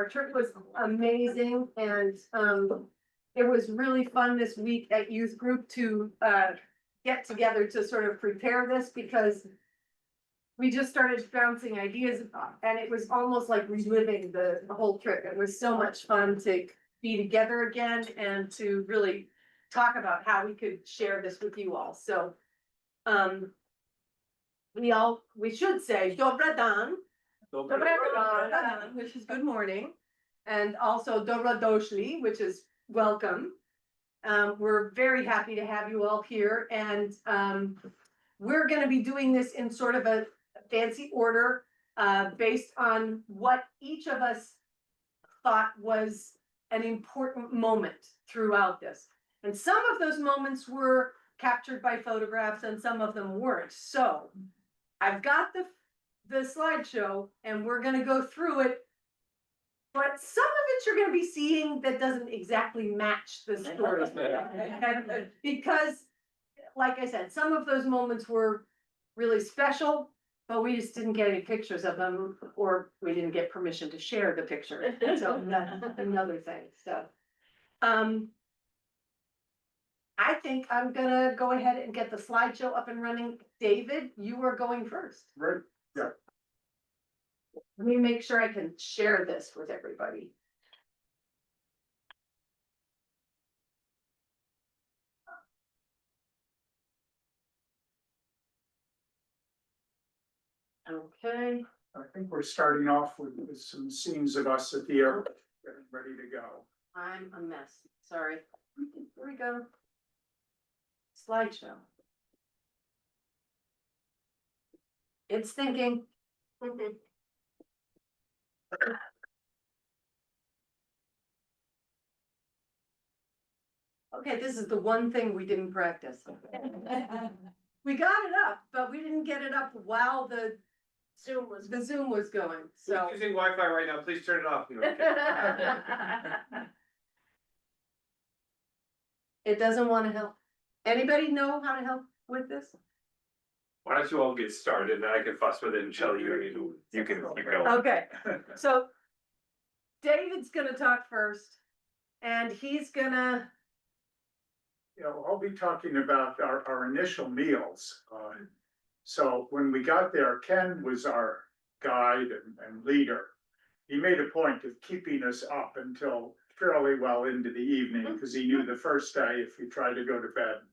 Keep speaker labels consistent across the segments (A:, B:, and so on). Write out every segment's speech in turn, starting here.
A: our trip was amazing, and it was really fun this week at youth group to get together to sort of prepare this, because we just started bouncing ideas, and it was almost like reliving the whole trip. It was so much fun to be together again and to really talk about how we could share this with you all. So we should say Dobra dan, which is good morning, and also Dobra doshli, which is welcome. We're very happy to have you all here, and we're going to be doing this in sort of a fancy order, based on what each of us thought was an important moment throughout this. And some of those moments were captured by photographs and some of them weren't. So I've got the slideshow and we're going to go through it, but some of it you're going to be seeing that doesn't exactly match the story. Because, like I said, some of those moments were really special, but we just didn't get any pictures of them, or we didn't get permission to share the picture. So that's another thing. So I think I'm gonna go ahead and get the slideshow up and running. David, you are going first.
B: Right, yeah.
A: Let me make sure I can share this with everybody. Okay.
B: I think we're starting off with some scenes of us at the airport, getting ready to go.
A: I'm a mess. Sorry. Here we go. Slideshow. It's thinking. Okay, this is the one thing we didn't practice. We got it up, but we didn't get it up while the Zoom was going, so.
C: Who's using Wi-Fi right now? Please turn it off.
A: It doesn't want to help. Anybody know how to help with this?
C: Why don't you all get started and then I can fuss with it and Shelley, you can keep going.
A: Okay, so David's gonna talk first, and he's gonna.
B: You know, I'll be talking about our initial meals. So when we got there, Ken was our guide and leader. He made a point of keeping us up until fairly well into the evening, because he knew the first day, if you try to go to bed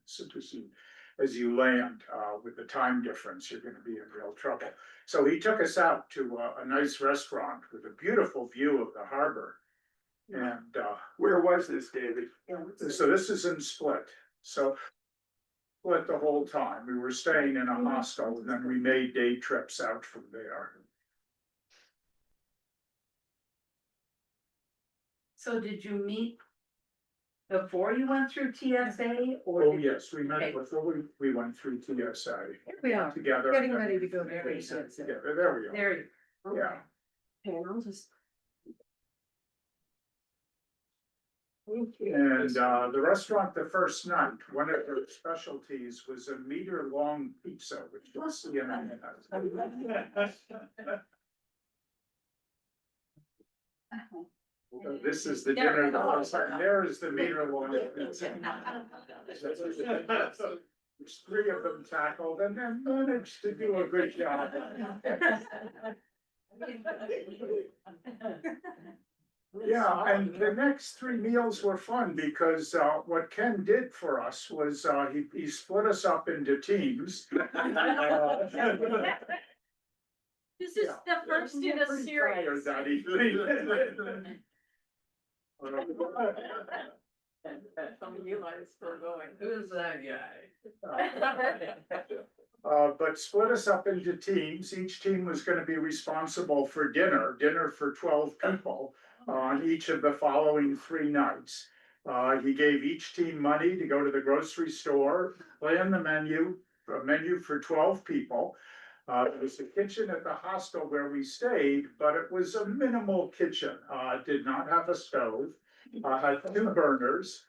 B: as you land with the time difference, you're going to be in real trouble. So he took us out to a nice restaurant with a beautiful view of the harbor. And
C: Where was this, David?
B: so this is in Split. So Split the whole time. We were staying in a hostel, and then we made day trips out from there.
D: So did you meet before you went through TSA or?
B: Oh, yes, we met before we went through TSA.
A: Here we are,
B: Together.
A: getting ready to go there.
B: Yeah, there we are.
D: There you.
B: Yeah.
A: Okay, I'll just.
B: And the restaurant the first night, one of their specialties was a meter-long pizza, which you'll see in a minute. This is the dinner. There is the meter-long pizza. There's three of them tackled, and then managed to do a good job. Yeah, and the next three meals were fun because what Ken did for us was he split us up into teams.
D: This is the first in a series.
A: Some of you guys still going.
D: Who's that guy?
B: But split us up into teams. Each team was going to be responsible for dinner for 12 people on each of the following 3 nights. He gave each team money to go to the grocery store, plan the menu, a menu for 12 people. It was a kitchen at the hostel where we stayed, but it was a minimal kitchen. It did not have a stove, had 2 burners,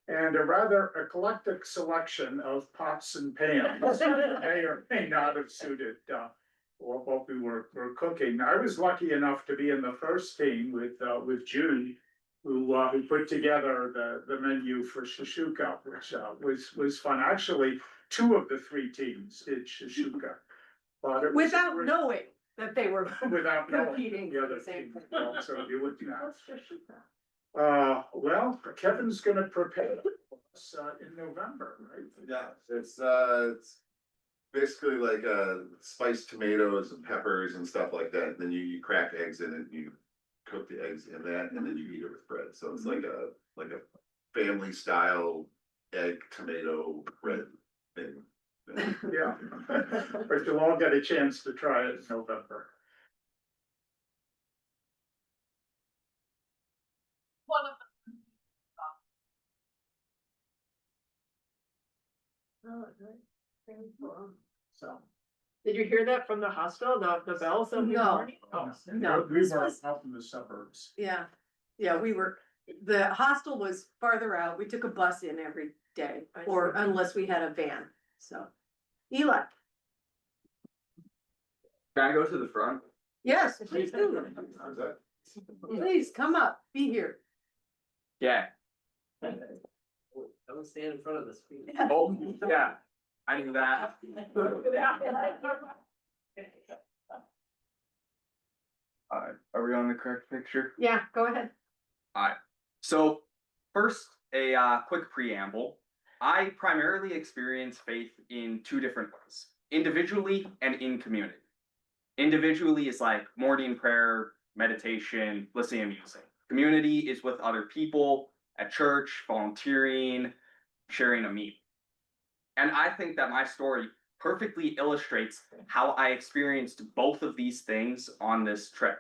B: and a rather eclectic selection of pots and pans. May or may not have suited what we were cooking. I was lucky enough to be in the first team with Jude, who put together the menu for Shashuka, which was fun. Actually, two of the three teams did Shashuka. But it was
A: Without
B: great-
A: knowing that they were
B: without knowing
A: competing
B: the
A: for
B: other
A: the same
B: team.
A: thing.
B: So you would not.
A: Let's just shoot that.
B: Well, Kevin's gonna prepare for us in November, right?
E: Yeah, it's basically like spiced tomatoes and peppers and stuff like that. Then you crack eggs in it, you cook the eggs in that, and then you eat it with bread. So it's like a family style egg tomato bread thing.
B: Yeah, but you'll all get a chance to try it in November.
A: One of them.
B: So.
F: Did you hear that from the hostel, the bells every
A: No.
F: morning? Oh,
A: No,
B: We
A: this
B: were
A: was-
B: out in the suburbs.
A: Yeah, the hostel was farther out. We took a bus in every day,
F: I
A: or
F: see.
A: unless we had a van, so. Eli,
C: Can I go to the front?
A: yes, please do.
E: How's that?
A: Please come up, be here.
C: Yeah.
F: Don't stand in front of the screen.
C: Oh, yeah, I knew that. Are we on the correct picture?
A: Yeah, go ahead.
C: So first, a quick preamble. I primarily experience faith in two different ways, individually and in community. Individually is like morning prayer, meditation, listening to music. Community is with other people at church, volunteering, sharing a meal. And I think that my story perfectly illustrates how I experienced both of these things on this trip.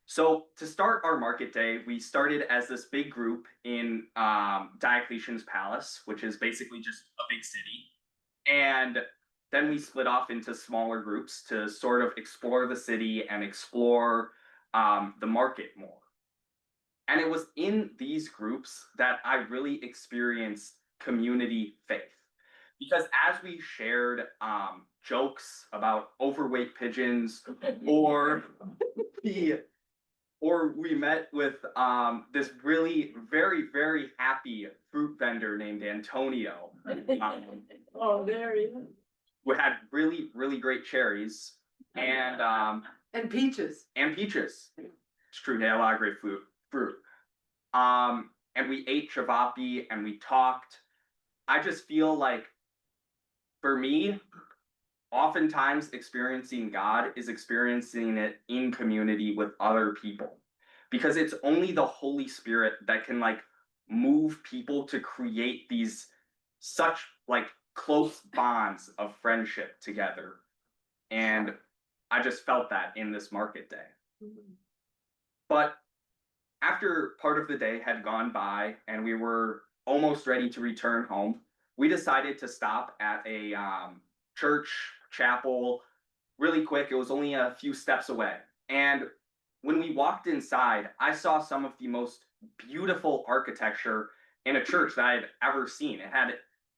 C: So to start our market day, we started as this big group in Diocletian's Palace, which is basically just a big city. And then we split off into smaller groups to sort of explore the city and explore the market more. And it was in these groups that I really experienced community faith. Because as we shared jokes about overweight pigeons, or we met with this really very happy fruit vendor named Antonio,
F: Oh, there he is.
C: who had really great cherries and
A: peaches.
C: peaches. It's true, they had a lot of great fruit. And we ate chavapi and we talked. I just feel like, for me, oftentimes experiencing God is experiencing it in community with other people. Because it's only the Holy Spirit that can like move people to create these such like close bonds of friendship together. And I just felt that in this market day. But after part of the day had gone by and we were almost ready to return home, we decided to stop at a church, chapel, really quick. It was only a few steps away. And when we walked inside, I saw some of the most beautiful architecture in a church that I had ever seen. It had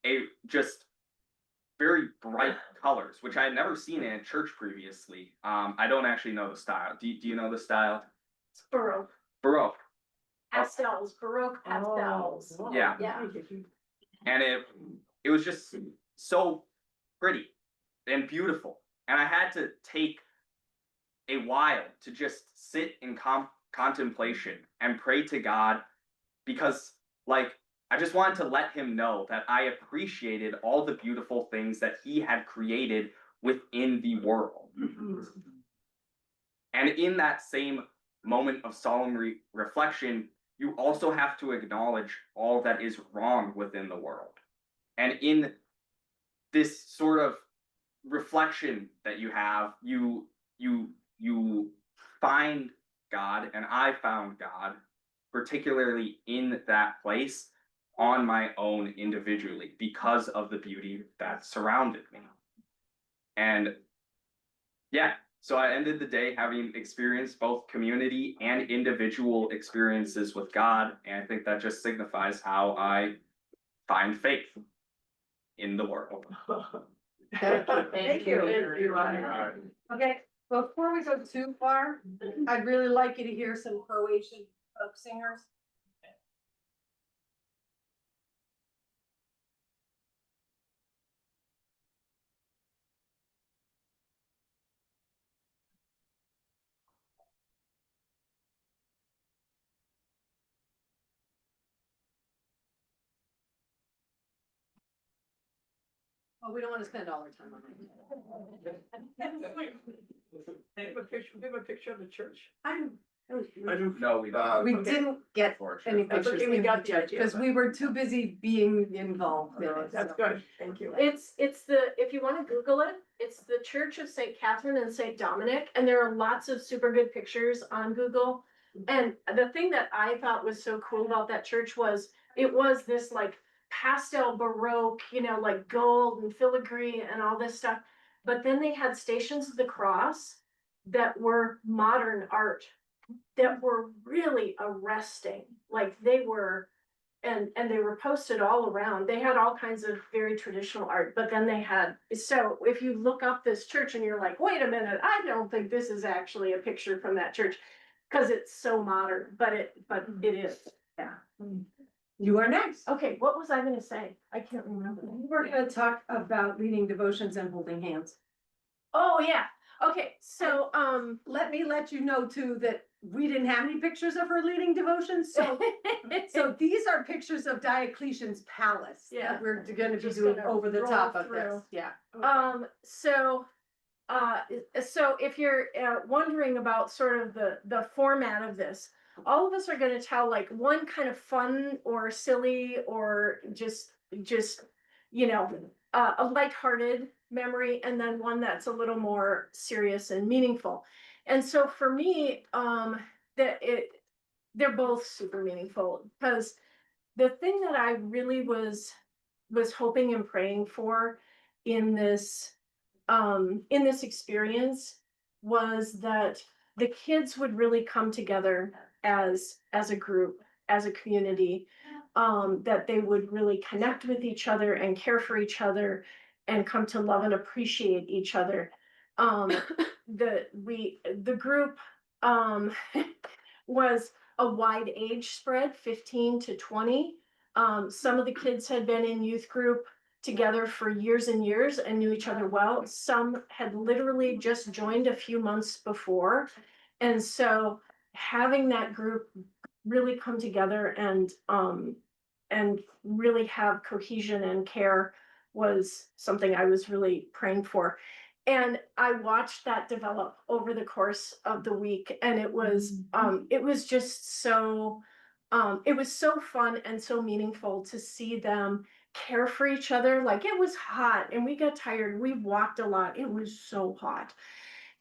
C: a just very bright colors, which I had never seen in a church previously. I don't actually know the style. Do you know the style?
G: It's Baroque
C: Baroque.
G: pastels, Baroque pastels.
F: Oh,
C: Yeah.
G: Yeah.
C: And it was just so pretty and beautiful. And I had to take a while to just sit in contemplation and pray to God, because like I just wanted to let him know that I appreciated all the beautiful things that he had created within the world. And in that same moment of solemn reflection, you also have to acknowledge all that is wrong within the world. And in this sort of reflection that you have, you find God, and I found God, particularly in that place on my own individually, because of the beauty that surrounded me. And yeah, so I ended the day having experienced both community and individual experiences with God, and I think that just signifies how I find faith in the world.
F: Thank you.
B: All right.
A: Okay, before we go too far, I'd really like you to hear some Croatian folk singers. Oh, we don't want to spend all our time on it.
F: They have a picture of the church.
A: I
C: No, we don't.
A: We didn't get any
C: Unfortunately.
F: That's
A: pictures
F: okay, we
A: in
F: got the idea,
A: because
F: but-
A: we were too busy being involved in it.
F: That's
A: so.
F: good, thank you.
G: It's if you wanna Google it, it's the Church of Saint Catherine and Saint Dominic, and there are lots of super good pictures on Google. And the thing that I thought was so cool about that church was, it was this like pastel baroque, like gold and filigree and all this stuff. But then they had Stations of the Cross that were modern art, that were really arresting, like they were. And they were posted all around. They had all kinds of very traditional art, but then they had, so if you look up this church and you're like, wait a minute, I don't think this is actually a picture from that church. Cause it's so modern, but it is, yeah.
A: You are next.
G: Okay, what was I gonna say? I can't remember.
A: We're gonna talk about leading devotions and holding hands.
G: Oh, yeah, okay, so,
A: Let me let you know too that we didn't have any pictures of her leading devotions, so so these are pictures of Diocletian's palace
G: Yeah.
A: that we're gonna be
G: Just
A: doing
G: gonna
A: over the
G: roll
A: top of this,
G: through.
A: yeah.
G: So if you're wondering about sort of the format of this, all of us are going to tell like one kind of fun or silly or just a lighthearted memory, and then one that's a little more serious and meaningful. And so for me, they're both super meaningful, because the thing that I really was hoping and praying for in this experience was that the kids would really come together as a group, as a community, that they would really connect with each other and care for each other and come to love and appreciate each other. The group was a wide age spread, 15 to 20. Some of the kids had been in youth group together for years and years and knew each other well. Some had literally just joined a few months before. And so having that group really come together and really have cohesion and care was something I was really praying for. And I watched that develop over the course of the week, and it was just so it was so fun and so meaningful to see them care for each other. Like, it was hot and we got tired. We walked a lot. It was so hot.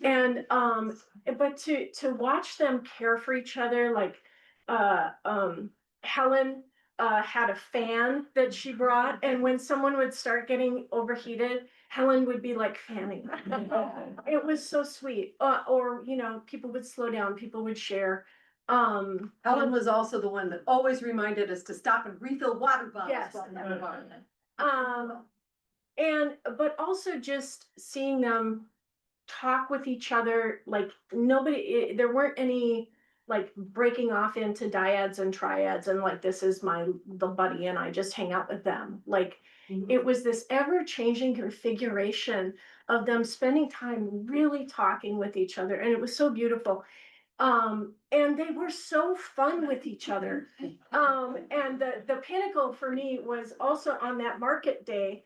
G: And but to watch them care for each other, like Helen had a fan that she brought, and when someone would start getting overheated, Helen would be like fanning them. It was so sweet. Or people would slow down, people would share.
A: Helen was also the one that always reminded us to stop and refill water bottles.
G: Yes.
A: while we were on.
G: But also just seeing them talk with each other, like there weren't any like breaking off into dyads and triads and like, this is the buddy and I just hang out with them. Like, it was this ever-changing configuration of them spending time really talking with each other, and it was so beautiful. And they were so fun with each other. And the pinnacle for me was also on that market day,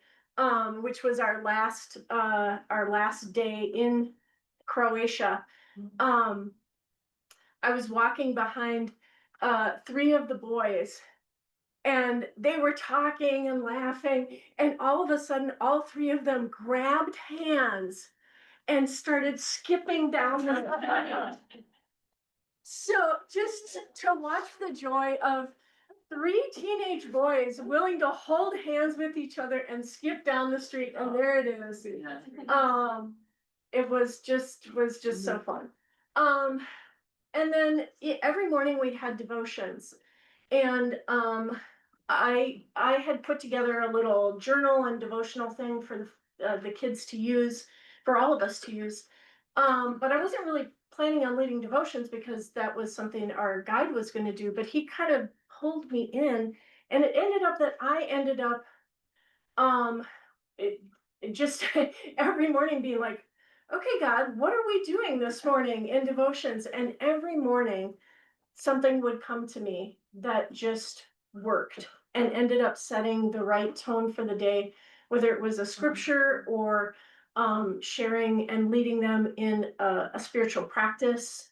G: which was our last day in Croatia. I was walking behind 3 of the boys, and they were talking and laughing, and all of a sudden all 3 of them grabbed hands and started skipping down the So just to watch the joy of 3 teenage boys willing to hold hands with each other and skip down the street, and there it is. It was just so fun. And then every morning we had devotions, and I had put together a little journal and devotional thing for the kids to use, for all of us to use. But I wasn't really planning on leading devotions because that was something our guide was gonna do, but he kind of pulled me in. And it ended up that I ended up, um, it just every morning being like, okay, God, what are we doing this morning in devotions? And every morning something would come to me that just worked and ended up setting the right tone for the day, whether it was a scripture or sharing and leading them in a spiritual practice,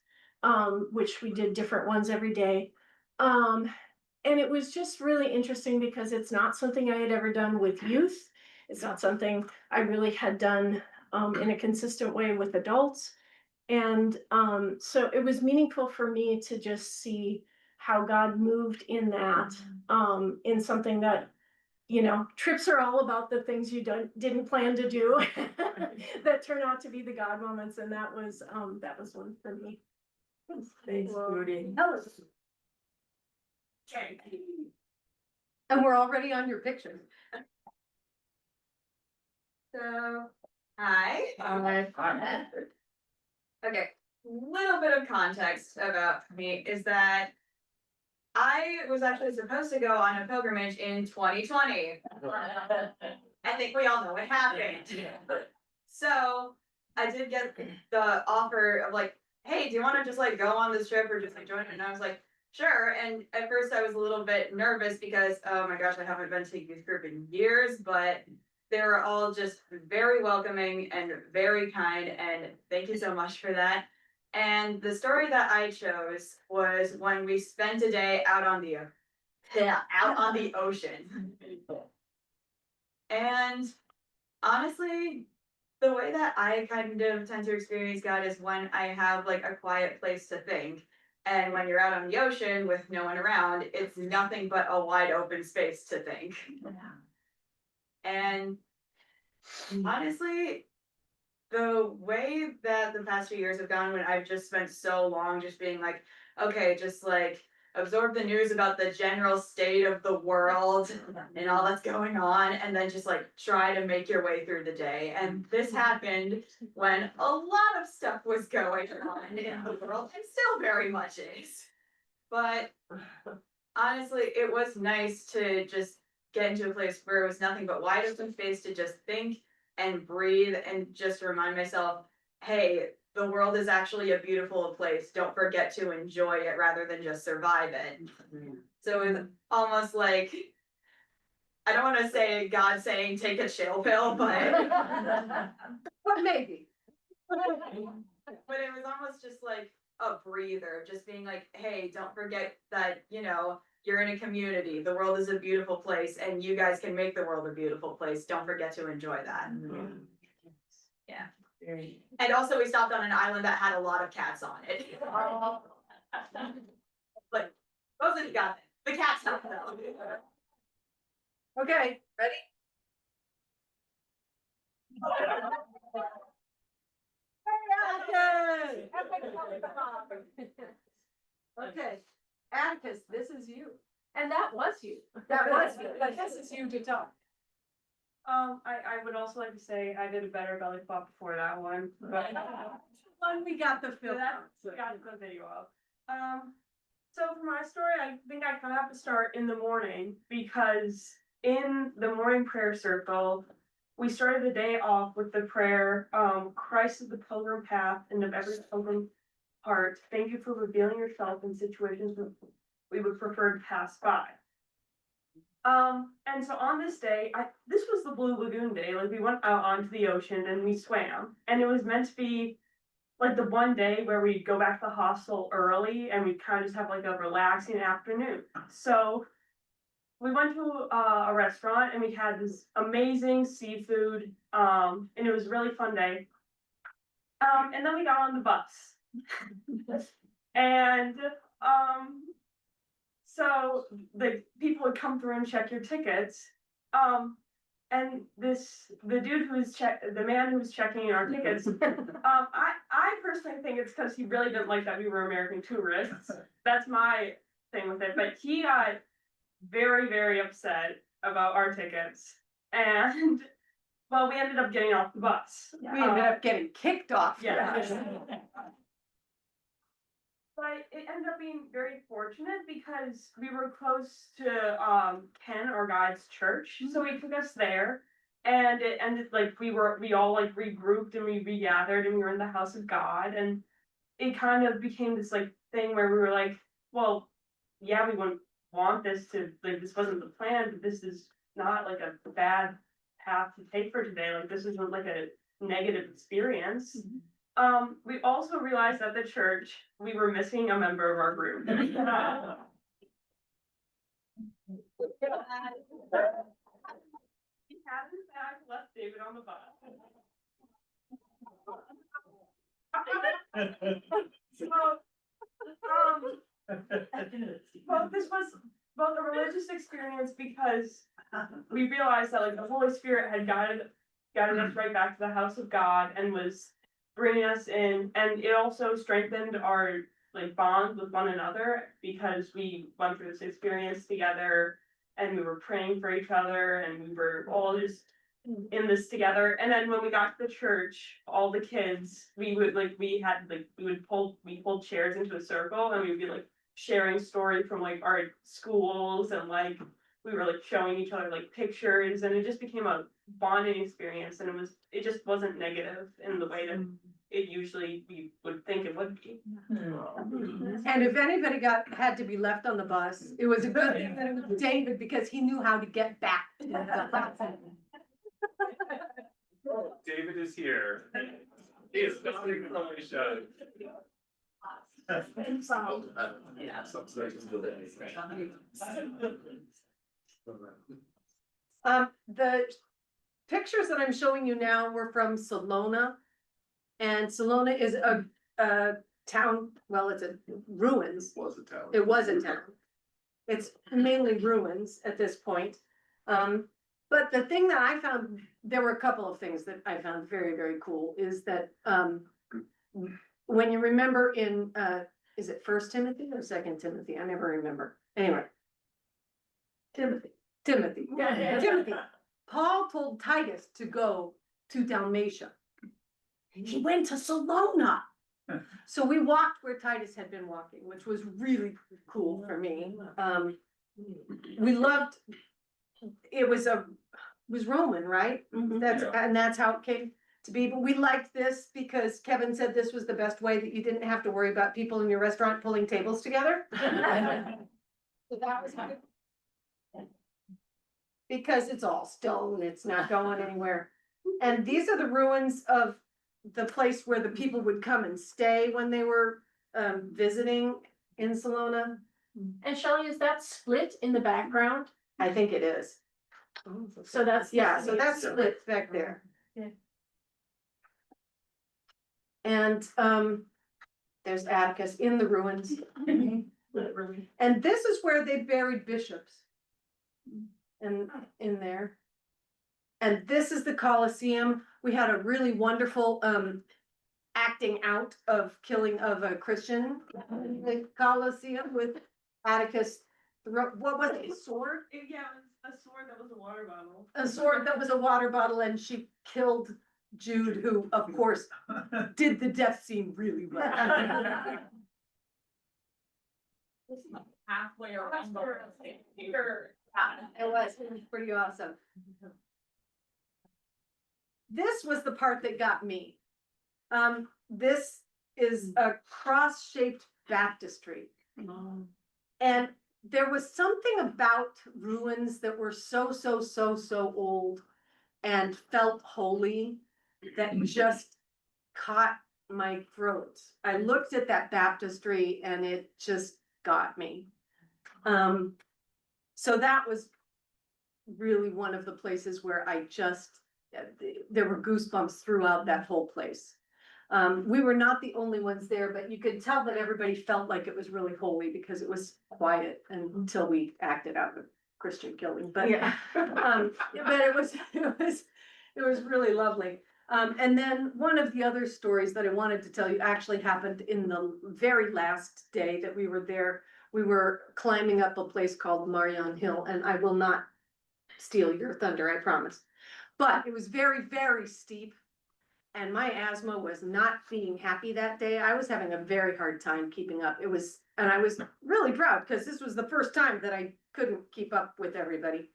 G: which we did different ones every day. Um, and it was just really interesting because it's not something I had ever done with youth. It's not something I really had done in a consistent way with adults. And so it was meaningful for me to just see how God moved in that, in something that, you know, trips are all about the things you didn't plan to do that turn out to be the God moments, and that was one for me.
D: Thanks, Rudy.
A: Okay. And we're already on your picture.
H: So, hi.
B: Hi.
H: Okay, little bit of context about me is that I was actually supposed to go on a pilgrimage in 2020. I think we all know what happened. So I did get the offer of like, hey, do you want to just like go on this trip or just like join it? And I was like, sure. And at first I was a little bit nervous because, oh my gosh, I haven't been to a youth group in years, but they were all just very welcoming and very kind. And thank you so much for that. And the story that I chose was when we spent a day out on the ocean. And honestly, the way that I kind of tend to experience God is when I have like a quiet place to think. And when you're out on the ocean with no one around, it's nothing but a wide open space to think. And honestly, the way that the past few years have gone, when I've just spent so long just being like, okay, just like absorb the news about the general state of the world and all that's going on, and then just like try to make your way through the day. And this happened when a lot of stuff was going on in the world, and still very much is. But honestly, it was nice to just get into a place where it was nothing but wide open space to just think and breathe and just remind myself, hey, the world is actually a beautiful place. Don't forget to enjoy it rather than just survive it. So it was almost like, I don't want to say God saying take a chill pill, but
A: But maybe.
H: but it was almost just like a breather, just being like, hey, don't forget that, you know, you're in a community. The world is a beautiful place and you guys can make the world a beautiful place. Don't forget to enjoy that. Yeah. And also we stopped on an island that had a lot of cats on it. Like, mostly got it. The cats helped though.
A: Okay, ready? Okay, Atticus, this is you.
G: And that was you.
A: That was you, but this is you to talk.
F: I would also like to say I did a better belly flop before that one, but
A: One we got the film.
F: got the video up. So for my story, I think I kind of have to start in the morning because in the morning prayer circle, we started the day off with the prayer, Christ is the pilgrim path and of every pilgrim heart. Thank you for revealing yourself in situations we would prefer to pass by. And so on this day, this was the Blue Lagoon day, like we went out onto the ocean and we swam, and it was meant to be like the one day where we'd go back to the hostel early and we'd kind of just have like a relaxing afternoon. So we went to a restaurant and we had this amazing seafood, and it was a really fun day. And then we got on the bus. And so the people would come through and check your tickets. And the man who was checking our tickets, I personally think it's because he really didn't like that we were American tourists. That's my thing with it. But he got very, very upset about our tickets. And well, we ended up getting off the bus.
A: We ended up getting kicked off.
F: Yeah. But it ended up being very fortunate because we were close to Ken, our guide's church, so he took us there. And it ended like we all like regrouped and we regathered and we were in the house of God, and it kind of became this like thing where we were like, well, yeah, we wouldn't want this to like this wasn't the plan, but this is not like a bad path to take for today. Like this isn't like a negative experience. We also realized at the church we were missing a member of our group. He had in fact left David on the bus. So, well, this was both a religious experience because we realized that like the Holy Spirit had guided us right back to the house of God and was bringing us in, and it also strengthened our like bond with one another because we went through this experience together and we were praying for each other and we were all just in this together. And then when we got to the church, all the kids, we pulled chairs into a circle and we would be like sharing stories from like our schools, and like we were like showing each other like pictures, and it just became a bonding experience, and it just wasn't negative in the way that it usually we would think it would be.
A: And if anybody had to be left on the bus, it was a good thing that it was David, because he knew how to get back to the bus.
I: David is here. He is not in Croatia.
A: The pictures that I'm showing you now were from Salona. And Salona is a town, well, it's a ruins.
E: Was a town.
A: It was a town. It's mainly ruins at this point. But the thing that I found, there were a couple of things that I found very, very cool, is that, when you remember in, is it First Timothy or Second Timothy? I never remember. Anyway. Timothy.
G: Yeah.
A: Timothy. Paul told Titus to go to Dalmatia. He went to Salona. So we walked where Titus had been walking, which was really cool for me. We loved, it was Roman, right? That's how it came to be, but we liked this because Kevin said this was the best way that you didn't have to worry about people in your restaurant pulling tables together. So that was good. Because it's all stone, it's not going anywhere. And these are the ruins of the place where the people would come and stay when they were visiting in Salona.
G: And Shelley, is that split in the background?
A: I think it is.
G: So that's.
A: Yeah, so that's split back there.
G: Yeah.
A: And there's Atticus in the ruins.
G: Literally.
A: And this is where they buried bishops. And in there. And this is the Colosseum. We had a really wonderful acting out of killing of a Christian in the Colosseum with Atticus. What was it? A sword?
F: Yeah, it was a sword that was a water bottle.
A: A sword that was a water bottle, and she killed Jude, who of course did the death scene really well.
H: Halfway around.
A: It was pretty awesome. This was the part that got me. This is a cross-shaped baptistry. And there was something about ruins that were so old and felt holy that just caught my throat. I looked at that baptistry and it just got me. So that was really one of the places where I just, there were goosebumps throughout that whole place. We were not the only ones there, but you could tell that everybody felt like it was really holy because it was quiet until we acted out a Christian killing, but
G: Yeah.
A: but it was really lovely. And then one of the other stories that I wanted to tell you actually happened in the very last day that we were there. We were climbing up a place called Marion Hill, and I will not steal your thunder, I promise. But it was very, very steep. And my asthma was not being happy that day. I was having a very hard time keeping up. And I was really proud because this was the first time that I couldn't keep up with everybody.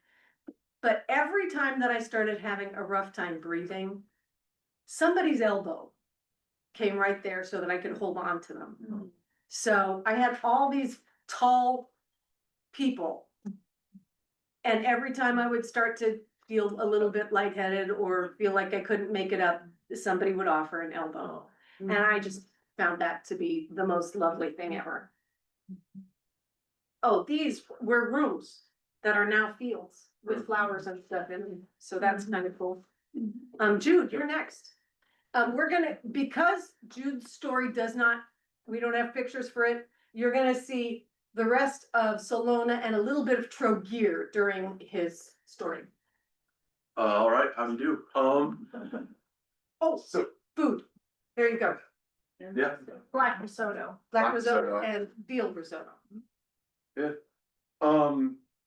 A: But every time that I started having a rough time breathing, somebody's elbow came right there so that I could hold on to them. So I had all these tall people. And every time I would start to feel a little bit lightheaded or feel like I couldn't make it up, somebody would offer an elbow. And I just found that to be the most lovely thing ever. Oh, these were rooms that are now fields with flowers and stuff in them. So that's kind of cool. Jude, you're next. We're gonna, because Jude's story does not, we don't have pictures for it. You're gonna see the rest of Salona and a little bit of Trogir during his story.
I: All right, how do you do?
A: Oh,
I: So,
A: food. There you go.
I: yeah,
A: Black risotto.
I: Black
A: Black risotto
I: risotto.
A: and veal risotto.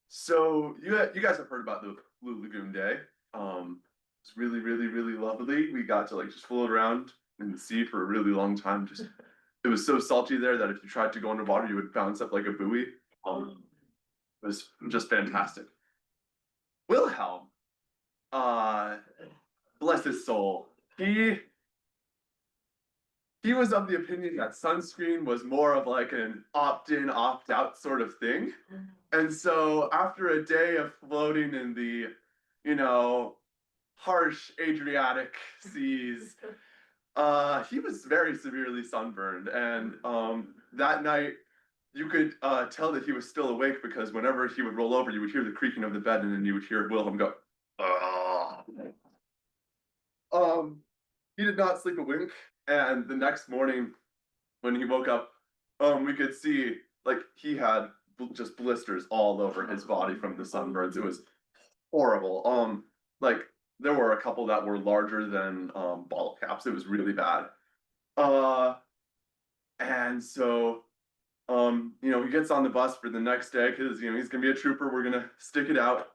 I: so you guys have heard about the Blue Lagoon Day. It's really, really, really lovely. We got to like just float around in the sea for a really long time. Just it was so salty there that if you tried to go underwater, you would bounce up like a buoy. It was just fantastic. Wilhelm, bless his soul, he was of the opinion that sunscreen was more of like an opt-in, opt-out sort of thing. And so after a day of floating in the, harsh Adriatic seas, he was very severely sunburned. And that night, you could tell that he was still awake because whenever he would roll over, you would hear the creaking of the bed, and then you would hear Wilhelm go, "Ah." He did not sleep a wink, and the next morning, when he woke up, we could see like he had just blisters all over his body from the sunburns. It was horrible. Like there were a couple that were larger than bottle caps. It was really bad. And so he gets on the bus for the next day because he's gonna be a trooper. We're gonna stick it out.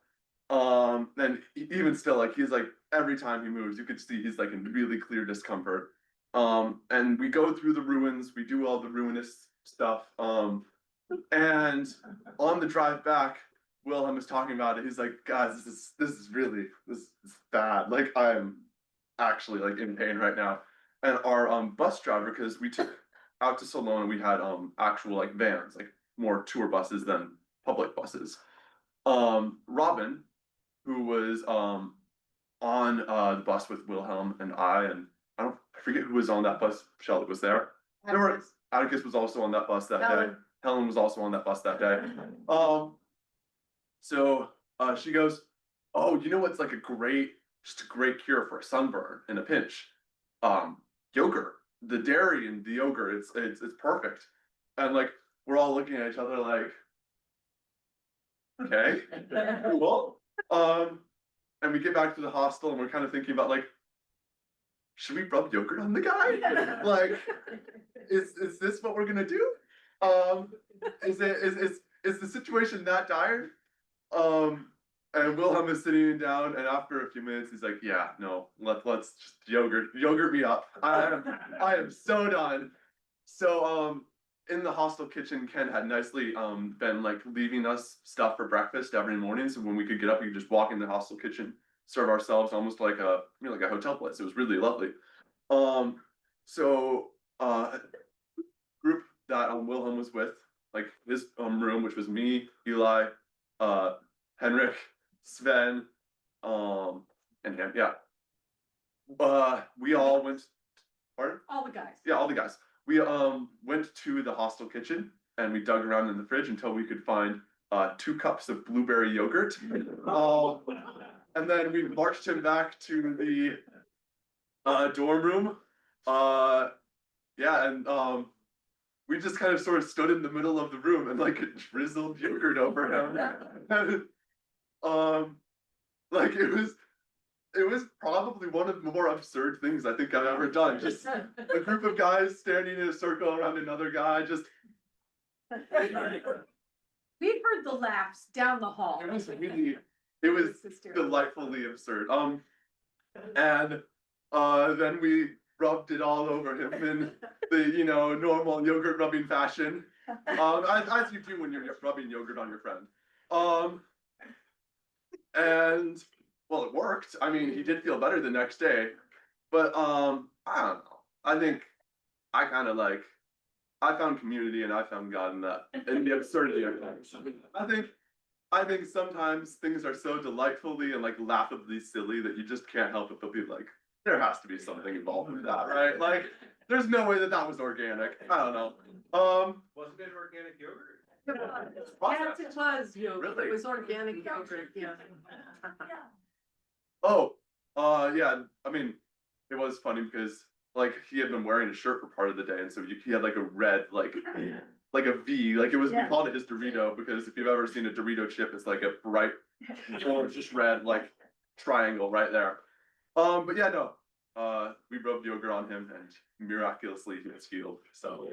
I: And even still, like he's like every time he moves, you could see he's like in really clear discomfort. And we go through the ruins. We do all the ruinous stuff. And on the drive back, Wilhelm is talking about it. He's like, guys, this is bad. Like I'm actually like in pain right now. And our bus driver, because we took out to Salona, we had actual like vans, like more tour buses than public buses. Robin, who was on the bus with Wilhelm and I forget who was on that bus. Charlotte was there. Atticus was also on that bus that day. Helen was also on that bus that day. So she goes, "Oh, you know what's like just a great cure for a sunburn in a pinch? Yogurt. The dairy in the yogurt, it's perfect." And like we're all looking at each other like, okay, cool. And we get back to the hostel and we're kind of thinking about like, should we rub yogurt on the guy? Like, is this what we're gonna do? Is the situation that dire? And Wilhelm is sitting down, and after a few minutes, he's like, "Yeah, no, let's just yogurt me up. I am so done." So in the hostel kitchen, Ken had nicely been like leaving us stuff for breakfast every morning. So when we could get up, we could just walk in the hostel kitchen, serve ourselves almost like a hotel place. It was really lovely. So group that Wilhelm was with, like his room, which was me, Eli, Henrik, Sven, and him. Yeah. We all went. Pardon?
A: All the guys.
I: Yeah, all the guys. We went to the hostel kitchen and we dug around in the fridge until we could find 2 cups of blueberry yogurt. And then we marched him back to the dorm room. Yeah, and we just kind of sort of stood in the middle of the room and like drizzled yogurt over him. Like it was probably one of the more absurd things I think I've ever done. Just a group of guys standing in a circle around another guy. Just
A: We heard the laughs down the hall.
I: it was delightfully absurd. And then we rubbed it all over him in the, you know, normal yogurt rubbing fashion. As you do when you're rubbing yogurt on your friend. And well, it worked. I mean, he did feel better the next day. But I don't know. I think I kind of like I found community and I found God in that in the absurdity of things. I think sometimes things are so delightfully and like laughably silly that you just can't help it but be like, there has to be something involved with that, right? Like, there's no way that was organic. I don't know.
C: Wasn't it organic yogurt?
A: Yes, it was,
I: Really?
A: it was organic yogurt, yeah.
I: Oh, yeah. I mean, it was funny because like he had been wearing a shirt for part of the day, and so he had like a red like a V, like it was. We called it his Dorito because if you've ever seen a Dorito chip, it's like a bright orange, just red like triangle right there. But yeah, no. We rubbed yogurt on him, and miraculously he was healed. So.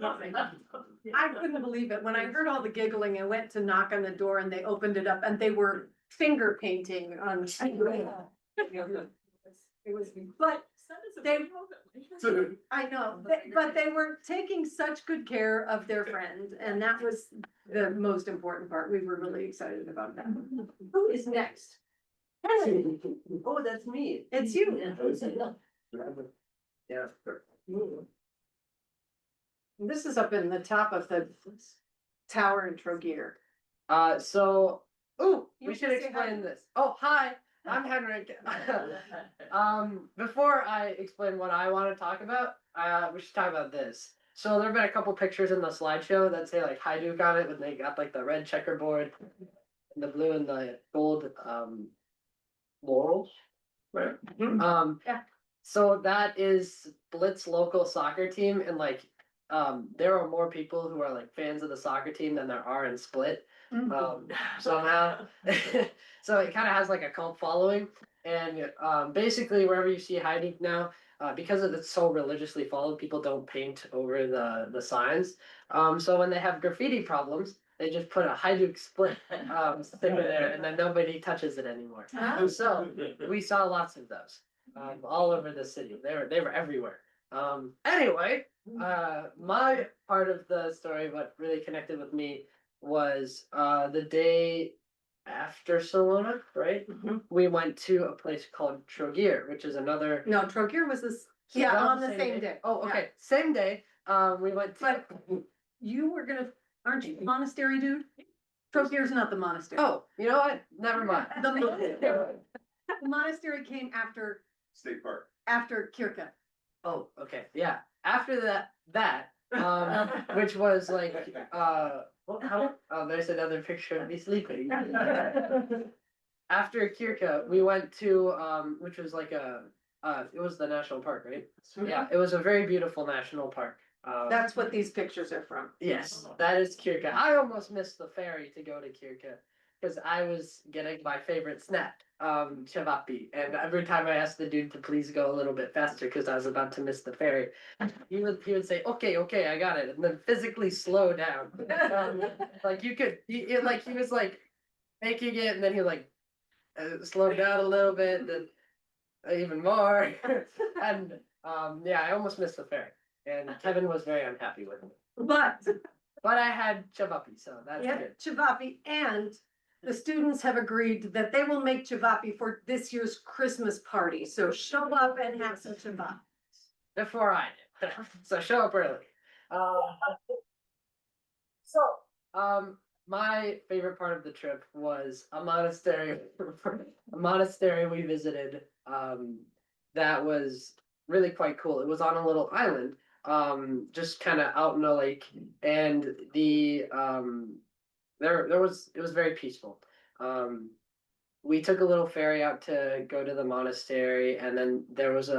A: I couldn't believe it. When I heard all the giggling, I went to knock on the door and they opened it up and they were finger painting on. It was, but they, I know, but they were taking such good care of their friend, and that was the most important part. We were really excited about that. Who is next?
D: Oh, that's me.
A: It's you.
D: Yeah.
A: This is up in the top of the tower in Trogier.
J: So, ooh,
A: You
J: we should
A: should say hi.
J: explain this. Oh, hi, I'm Henrik. Before I explain what I want to talk about, we should talk about this. So there have been a couple pictures in the slideshow that say like Hajduk on it when they got like the red checkerboard, and the blue and the gold, laurels. Right.
A: Yeah.
J: So that is Blitz local soccer team, and like, there are more people who are like fans of the soccer team than there are in Split. Somehow. So it kind of has like a cult following, and basically wherever you see Hajduk now, because it's so religiously followed, people don't paint over the signs. So when they have graffiti problems, they just put a Hajduk Split sticker there, and then nobody touches it anymore. So we saw lots of those all over the city. They were everywhere. Anyway, my part of the story, what really connected with me, was the day after Salona, right? We went to a place called Trogier, which is another.
A: No, Trogier was this,
J: So
A: yeah,
J: that was
A: on the same day.
J: Oh, okay, same day. We went to.
A: But you were gonna, aren't you monastery dude? Trogier's not the monastery.
J: Oh, you know what? Never mind.
A: The monastery came
E: State Park.
A: after Kirka.
J: Oh, okay, yeah. After that, which was like, oh, there's another picture of me sleeping. After Kirka, we went to, which was like it was the national park, right? Yeah, it was a very beautiful national park.
A: That's what these pictures are from.
J: Yes, that is Kirka. I almost missed the ferry to go to Kirka because I was getting my favorite snack, chavapi, and every time I asked the dude to please go a little bit faster because I was about to miss the ferry, he would say, okay, I got it, and then physically slow down. Like you could, he was like making it, and then he like slowed down a little bit, then even more, and yeah, I almost missed the ferry, and Kevin was very unhappy with me. But I had chavapi, so that's
A: Yeah,
J: good.
A: Chavapi, and the students have agreed that they will make Chavapi for this year's Christmas party, so show up and have some Chavapi.
J: Before I did, so show up early. My favorite part of the trip was a monastery, we visited. That was really quite cool. It was on a little island, just kind of out in a lake, and it was very peaceful. We took a little ferry out to go to the monastery, and then there was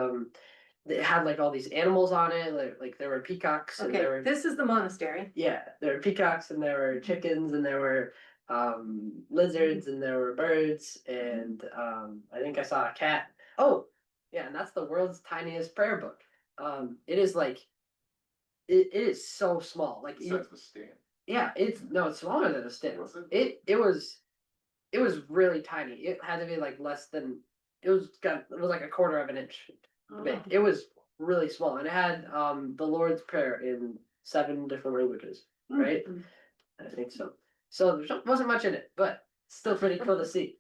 J: it had like all these animals on it, like there were peacocks and there
A: Okay,
J: were
A: this is the monastery.
J: yeah, there were peacocks and there were chickens and there were lizards and there were birds and I think I saw a cat. Oh, yeah, and that's the world's tiniest prayer book. It is like it is so small. Like
E: Besides the stand.
J: yeah, it's smaller than a stick.
E: Was it?
J: It was really tiny. It had to be like less than it was like a quarter of an inch big. It was really small, and it had the Lord's Prayer in 7 different languages, right? I think so. So there wasn't much in it, but still pretty cool to see.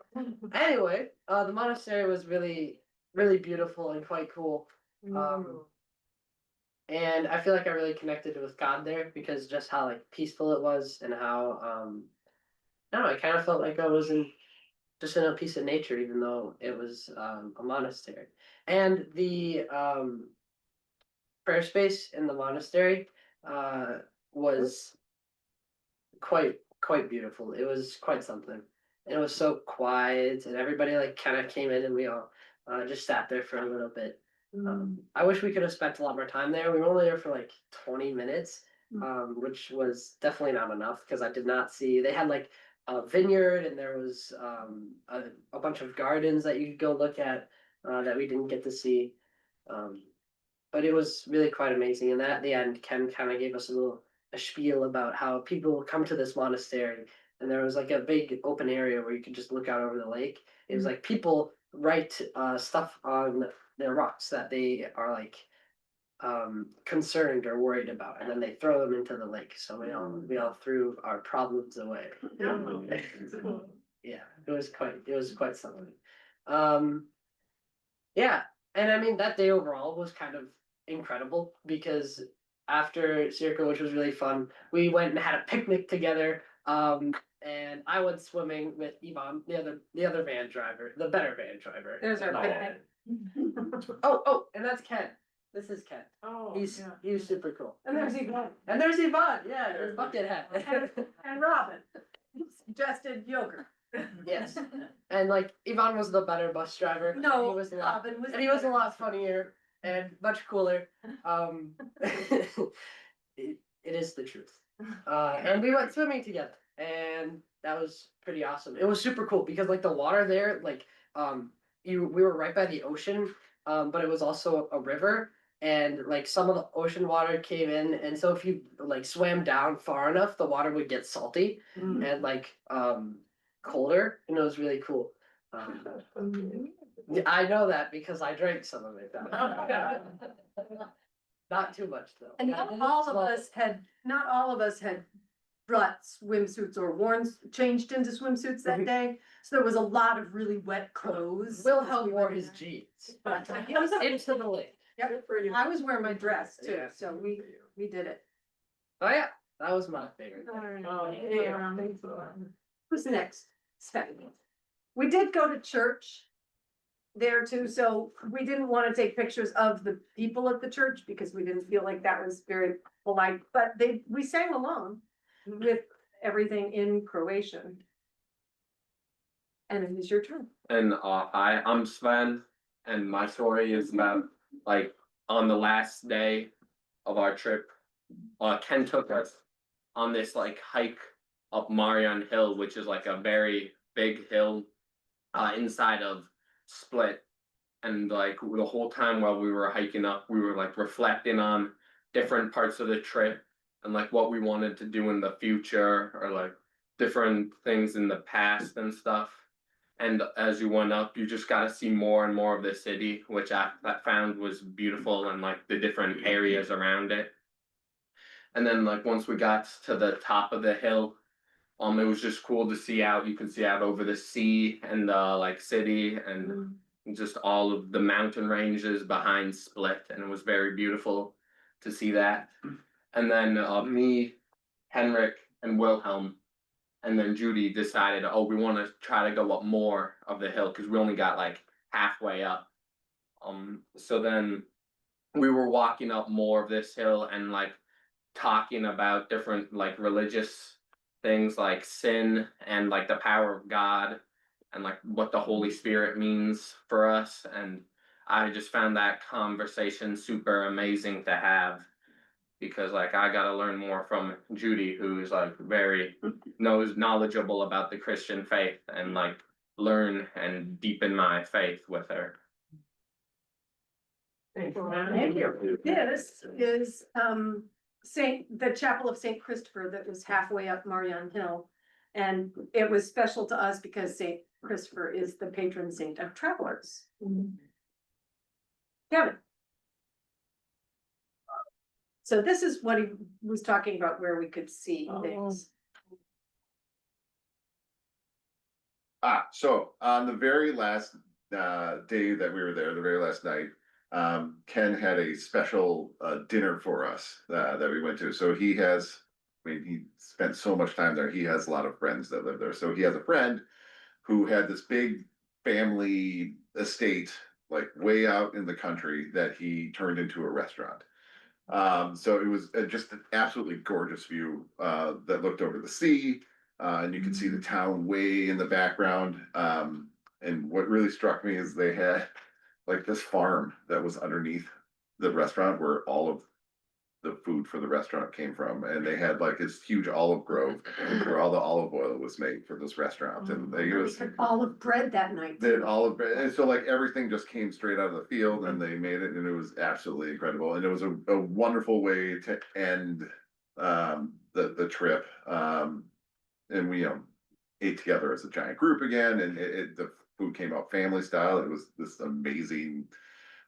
J: Anyway, the monastery was really, really beautiful and quite cool. And I feel like I really connected with God there because just how like peaceful it was and how I don't know, I kind of felt like I was just in a piece of nature, even though it was a monastery. And the prayer space in the monastery was quite beautiful. It was quite something. And it was so quiet, and everybody like kind of came in, and we all just sat there for a little bit. I wish we could have spent a lot more time there. We were only there for like 20 minutes, which was definitely not enough because I did not see. They had like a vineyard, and there was a bunch of gardens that you could go look at that we didn't get to see. But it was really quite amazing. And at the end, Ken kind of gave us a spiel about how people come to this monastery, and there was like a big open area where you could just look out over the lake. It was like people write stuff on the rocks that they are like concerned or worried about, and then they throw them into the lake. So we all threw our problems away. Yeah, it was quite something. Yeah, and I mean that day overall was kind of incredible because after Circa, which was really fun, we went and had a picnic together. And I went swimming with Ivan, the other van driver, the better van driver.
A: There's our picnic.
J: Oh, and that's Ken. This is Ken.
A: Oh,
J: He's super cool.
A: And there's Yvonne.
J: And there's Yvonne, yeah, his bucket hat.
A: And Robin, suggested yogurt.
J: Yes. And like Yvonne was the better bus driver.
A: No,
J: he was a lot,
A: Robin was.
J: and he was a lot funnier and much cooler. It is the truth. And we went swimming together, and that was pretty awesome. It was super cool because like the water there, like we were right by the ocean, but it was also a river, and like some of the ocean water came in, and so if you like swam down far enough, the water would get salty and like colder, and it was really cool. I know that because I drank some of it. Not too much though.
A: And not all of us had brought swimsuits or changed into swimsuits that day. So there was a lot of really wet clothes.
J: Wilhelm wore his jeans into the lake.
A: Yep, I was wearing my dress too,
J: Yeah.
A: so we did it.
J: Oh yeah, that was my favorite.
A: Who's next? Stephanie. We did go to church there too, so we didn't want to take pictures of the people at the church because we didn't feel like that was very polite, but we sang along with everything in Croatian. And it is your turn.
C: And hi, I'm Sven, and my story is about like on the last day of our trip, Ken took us on this like hike up Marion Hill, which is like a very big hill inside of Split. And like the whole time while we were hiking up, we were like reflecting on different parts of the trip and like what we wanted to do in the future or like different things in the past and stuff. And as you went up, you just got to see more and more of the city, which I found was beautiful, and like the different areas around it. And then like once we got to the top of the hill, it was just cool to see out. You could see out over the sea and the like city and just all of the mountain ranges behind Split, and it was very beautiful to see that. And then me, Henrik, and Wilhelm, and then Judy decided, oh, we want to try to go up more of the hill because we only got like halfway up. So then we were walking up more of this hill and like talking about different like religious things like sin and like the power of God and like what the Holy Spirit means for us. And I just found that conversation super amazing to have because like I got to learn more from Judy, who's like very knowledgeable about the Christian faith, and like learn and deepen my faith with her.
A: Thank you. This is the Chapel of Saint Christopher that was halfway up Marion Hill. And it was special to us because Saint Christopher is the patron saint of travelers. Kevin. So this is what he was talking about, where we could see things.
E: So on the very last day that we were there, the very last night, Ken had a special dinner for us that we went to. So he has, I mean, he spent so much time there. He has a lot of friends that live there. So he has a friend who had this big family estate, like way out in the country, that he turned into a restaurant. So it was just an absolutely gorgeous view that looked over the sea. And you could see the town way in the background. And what really struck me is they had like this farm that was underneath the restaurant where all of the food for the restaurant came from. And they had like this huge olive grove where all the olive oil was made for this restaurant. And they
A: We
E: was
A: had olive bread that night.
E: they had olive bread. And so like everything just came straight out of the field and they made it and it was absolutely incredible. And it was a wonderful way to end the trip. And we ate together as a giant group again, and the food came out family style. It was this amazing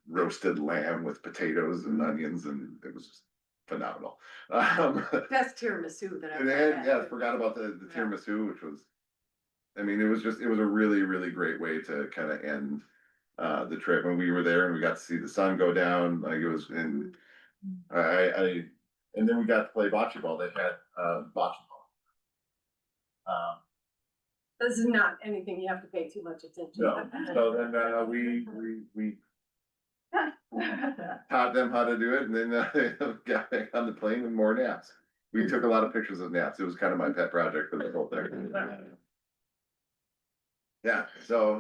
E: roasted lamb with potatoes and onions, and it was just phenomenal.
A: Best tiramisu that I've
E: And
A: ever
E: then,
A: had.
E: yeah, I forgot about the tiramisu, which was, I mean, it was a really, really great way to kind of end the trip. When we were there and we got to see the sun go down, like it was, and and then we got to play bocce ball. They had bocce ball.
A: This is not anything you have to pay too much attention
E: No,
A: to.
E: so then we taught them how to do it, and then got back on the plane and more naps. We took a lot of pictures of naps. It was kind of my pet project for the whole thing. Yeah, so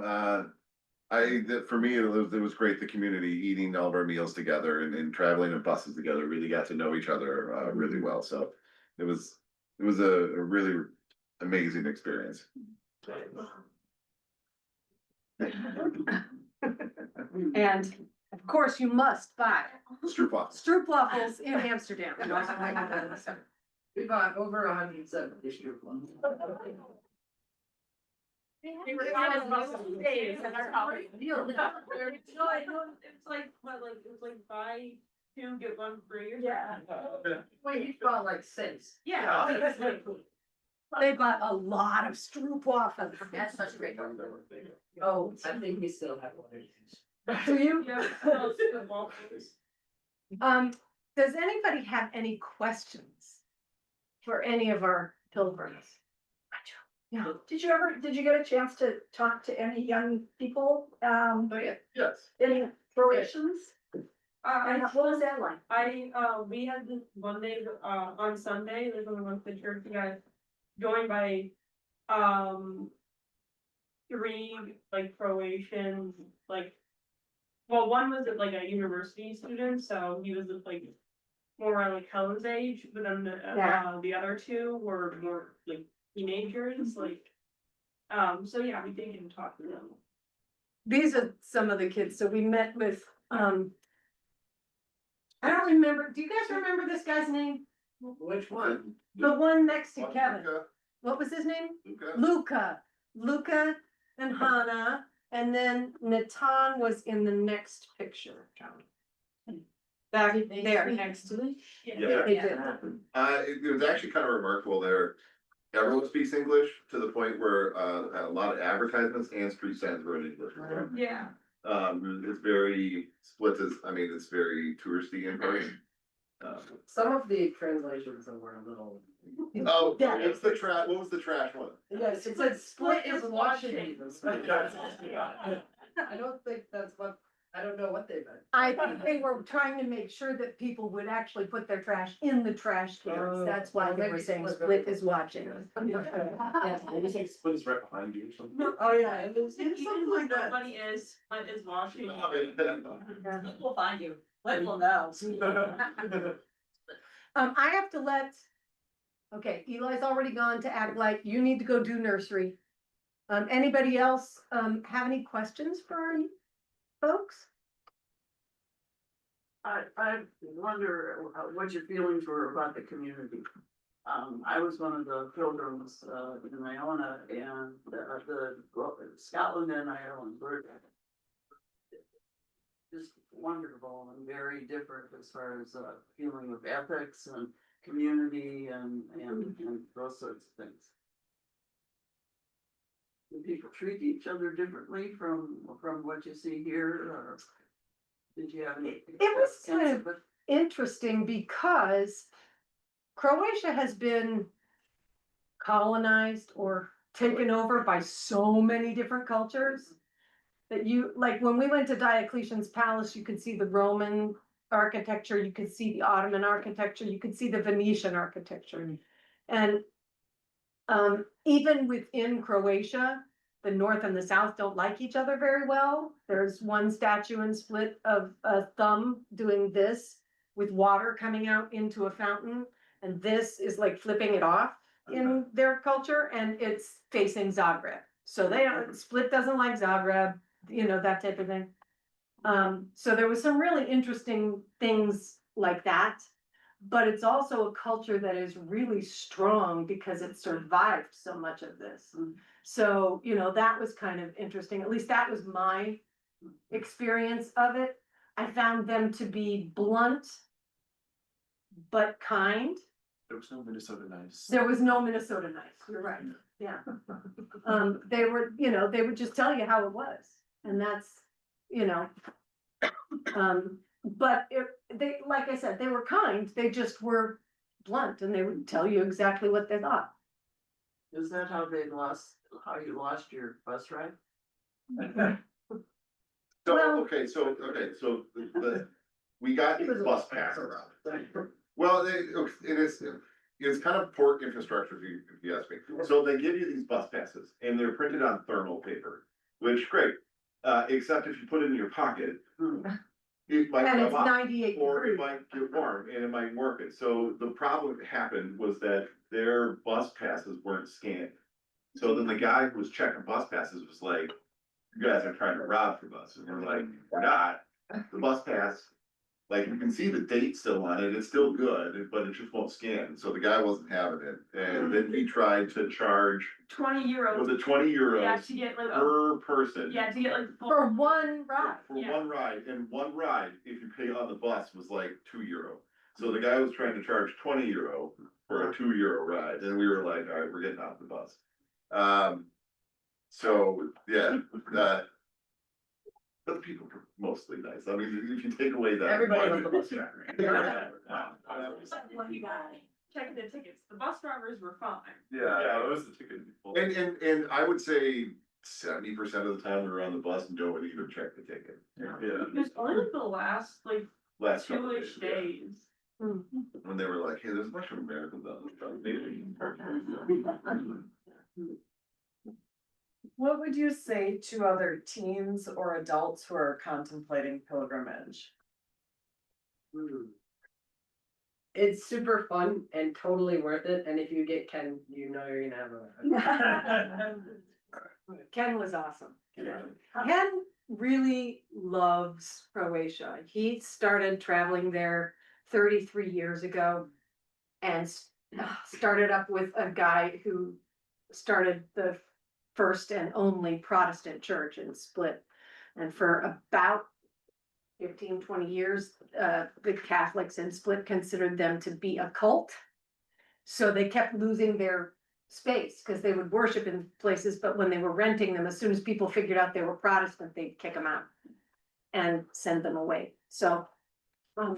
E: for me, it was great. The community eating all of our meals together and traveling in buses together really got to know each other really well. So it was a really amazing experience.
A: And of course, you must buy
E: Stroopwafels.
A: in Amsterdam.
J: We bought over 170 strip ones.
F: It's like buy two, get one free or something.
J: Wait, you bought like 6.
F: Yeah.
A: They bought a lot of stroopwafels.
J: That's such a great one. Oh, I think we still have one of these.
A: Do you?
F: Yeah.
A: Does anybody have any questions for any of our pilgrims? Yeah.
K: Did you get a chance to talk to any young people,
J: Oh, yeah.
E: Yes.
K: any Croatians?
F: I
K: And what was that like?
F: we had this one day, on Sunday, like when we went to church, we got joined by, 3, like, Croatian, like, well, one was like a university student, so he was like more around like Helen's age, but then the other 2 were more like teenagers, like, so yeah, we did get to talk to them.
A: These are some of the kids. So we met with, I don't remember. Do you guys remember this guy's name?
J: Which one?
A: The one next to Kevin.
E: Luca.
A: What was his name?
E: Luca.
A: Luca and Hannah, and then Natan was in the next picture. Back there next to me.
E: Yeah.
A: They did.
E: It was actually kind of remarkable there. Everyone speaks English to the point where a lot of advertisements and street signs were in English.
F: Yeah.
E: It's very split as, I mean, it's very touristy in parts.
J: Some of the translations were a little.
E: Oh,
A: Yeah.
E: it's the trash, what was the trash one?
J: Yes, it's like split is Washington. I don't think that's what, I don't know what they meant.
A: I think they were trying to make sure that people would actually put their trash in the trash cans.
J: Oh,
A: That's why
J: well,
A: they were
J: maybe
A: saying
J: split
A: split
J: very
A: is watching.
I: Maybe say split is right behind you or something.
J: Oh, yeah, it was
F: Even
J: something
F: if
J: like that.
F: nobody is watching.
H: We'll find you, let people know.
A: I have to let, okay, Eli's already gone to act like you need to go do nursery. Anybody else, have any questions for our folks?
D: I wonder what your feelings were about the community. I was one of the pilgrims, in Iona and, Scotland and Ireland were just wonderful and very different as far as, feeling of ethics and community and those sorts of things. Do people treat each other differently from what you see here, or did you have any?
A: It was
D: sense
A: kind of
D: it?
A: interesting because Croatia has been colonized or taken over by so many different cultures that you, like, when we went to Diocletian's palace, you could see the Roman architecture, you could see the Ottoman architecture, you could see the Venetian architecture. And even within Croatia, the North and the South don't like each other very well. There's one statue in Split of a thumb doing this with water coming out into a fountain. And this is like flipping it off in their culture, and it's facing Zagreb. So they don't, Split doesn't like Zagreb, you know, that type of thing. So there was some really interesting things like that. But it's also a culture that is really strong because it survived so much of this. So, you know, that was kind of interesting. At least that was my experience of it. I found them to be blunt, but kind.
I: There was no Minnesota nice.
A: There was no Minnesota nice, you're right, yeah. They were, you know, they would just tell you how it was, and that's, you know. But they, like I said, they were kind, they just were blunt, and they would tell you exactly what they thought.
D: Is that how you lost your bus ride?
E: So,
A: Well-
E: okay, so we got
J: It was
E: these
J: a
E: bus
J: lot
E: passes.
J: around.
E: Well, it's kind of poor infrastructure, if you ask me. So they give you these bus passes and they're printed on thermal paper, which great, except if you put it in your pocket, it might
A: And
E: come
A: it's
E: off,
A: 98
E: or it
A: degrees.
E: might get warm and it might warp it. So the problem that happened was that their bus passes weren't scanned. So then the guy who was checking bus passes was like, "You guys are trying to rob from us." And we're like, "We're not." The bus pass, like, you can see the date still on it, it's still good, but it just won't scan, so the guy wasn't having it, and then he tried to charge,
F: 20 euros.
E: was it 20
F: Yeah,
E: euros
F: to get like,
E: per person?
F: yeah, to get like the full.
A: For one ride.
E: For
F: Yeah.
E: one ride, and one ride, if you pay on the bus, was like €2. So the guy was trying to charge 20 euro for a €2 ride, and we were like, all right, we're getting off the bus. So, yeah, but the people were mostly nice, I mean, if you take away that.
J: Everybody on the bus
F: Checking the tickets, the bus drivers were fine.
I: Yeah, it was the ticket.
E: And I would say 70% of the time we were on the bus and Joe would even check the ticket.
I: Yeah.
F: It was only the last like
E: Last couple of
F: two-ish days.
E: When they were like, hey, there's a bunch of Americans on this bus, maybe we can charge them.
L: What would you say to other teens or adults who are contemplating pilgrimage?
J: It's super fun and totally worth it, and if you get Ken, you know you're gonna have a.
A: Ken was awesome. Ken really loves Croatia. He started traveling there 33 years ago and started up with a guy who started the first and only Protestant church in Split. And for about 15, 20 years, the Catholics in Split considered them to be a cult. So they kept losing their space because they would worship in places, but when they were renting them, as soon as people figured out they were Protestant, they'd kick them out and send them away. So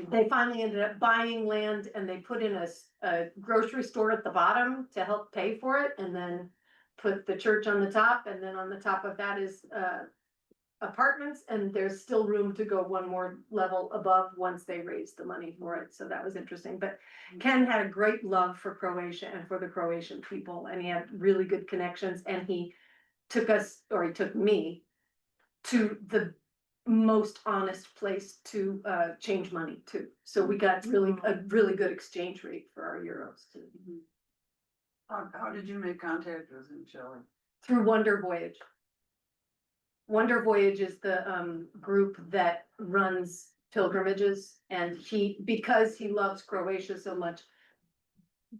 A: they finally ended up buying land, and they put in a grocery store at the bottom to help pay for it, and then put the church on the top, and then on the top of that is apartments, and there's still room to go one more level above once they raise the money for it. So that was interesting. But Ken had a great love for Croatia and for the Croatian people, and he had really good connections, and he took me to the most honest place to change money to. So we got a really good exchange rate for our euros too.
D: How did you make contact with him, Shelley?
A: Through Wonder Voyage. Wonder Voyage is the group that runs pilgrimages, and because he loves Croatia so much,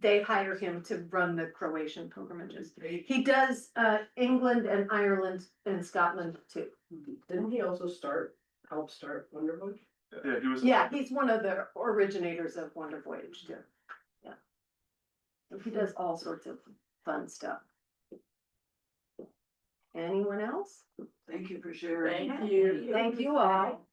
A: they hire him to run the Croatian pilgrimages. He does, England and Ireland and Scotland too.
J: Didn't he also help start Wonder Boy?
I: Yeah, he was.
A: Yeah, he's one of the originators of Wonder Voyage too. Yeah. He does all sorts of fun stuff. Anyone else?
D: Thank you for sharing.
G: Thank you.
A: Thank you all.